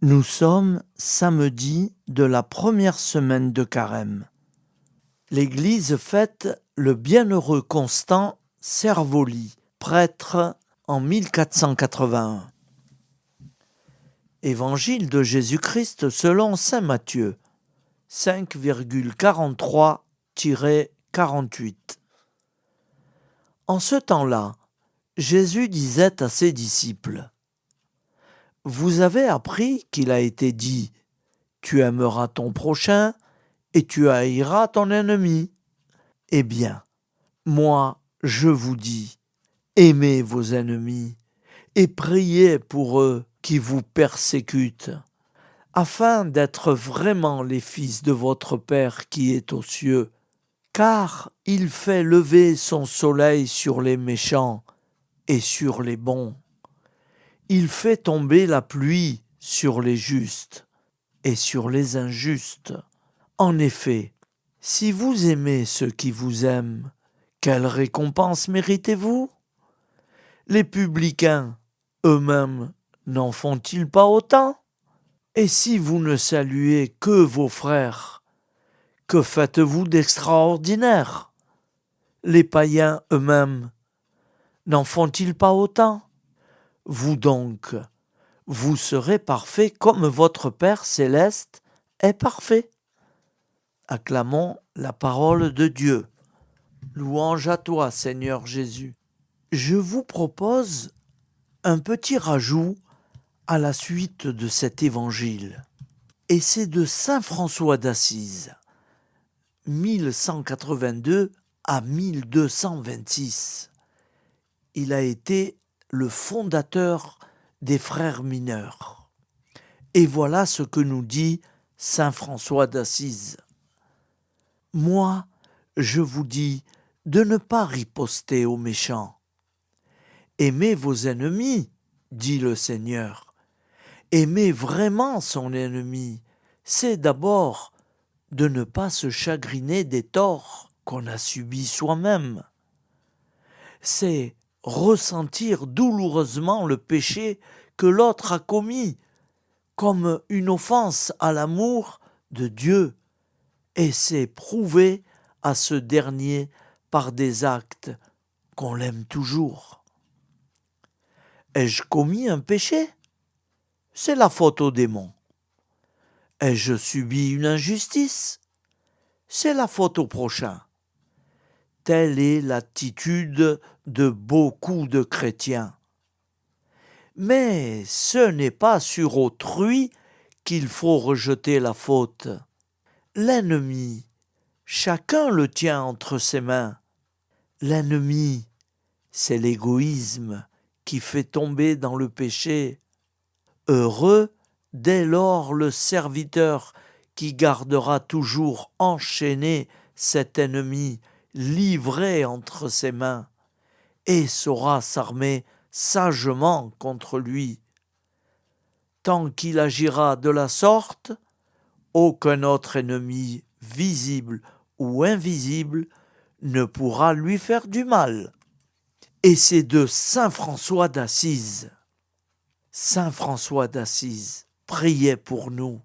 Nous sommes samedi de la première semaine de Carême. L'Église fête le bienheureux Constant Servoli, prêtre en 1481. Évangile de Jésus-Christ selon saint Matthieu, 5,43-48. En ce temps-là, Jésus disait à ses disciples: Vous avez appris qu'il a été dit: Tu aimeras ton prochain et tu haïras ton ennemi. Eh bien, moi, je vous dis, aimez vos ennemis et priez pour eux qui vous persécutent, afin d'être vraiment les fils de votre Père qui est aux cieux. Car il fait lever son soleil sur les méchants et sur les bons. Il fait tomber la pluie sur les justes et sur les injustes. En effet, si vous aimez ceux qui vous aiment, quelle récompense méritez-vous? Les publicains eux-mêmes n'en font-ils pas autant? Et si vous ne saluez que vos frères, que faites-vous d'extraordinaire? Les païens eux-mêmes n'en font-ils pas autant? Vous donc, vous serez parfaits comme votre Père céleste est parfait. Acclamons la parole de Dieu. Louange à toi, Seigneur Jésus. Je vous propose un petit rajout à la suite de cet évangile. Et c'est de saint François d'Assise, 1182 à 1226. Il a été le fondateur des frères mineurs. Et voilà ce que nous dit saint François d'Assise. Moi, je vous dis de ne pas riposter aux méchants. Aimez vos ennemis, dit le Seigneur. Aimer vraiment son ennemi, c'est d'abord de ne pas se chagriner des torts qu'on a subis soi-même. C'est ressentir douloureusement le péché que l'autre a commis comme une offense à l'amour de Dieu, et c'est prouver à ce dernier par des actes qu'on l'aime toujours. Ai-je commis un péché? C'est la faute au démon. Ai-je subi une injustice? C'est la faute au prochain. Telle est l'attitude de beaucoup de chrétiens. Mais ce n'est pas sur autrui qu'il faut rejeter la faute. L'ennemi, chacun le tient entre ses mains. L'ennemi, c'est l'égoïsme qui fait tomber dans le péché. Heureux dès lors le serviteur qui gardera toujours enchaîné cet ennemi livré entre ses mains et saura s'armer sagement contre lui. Tant qu'il agira de la sorte, aucun autre ennemi, visible ou invisible, ne pourra lui faire du mal. Et c'est de saint François d'Assise. Saint François d'Assise, priez pour nous.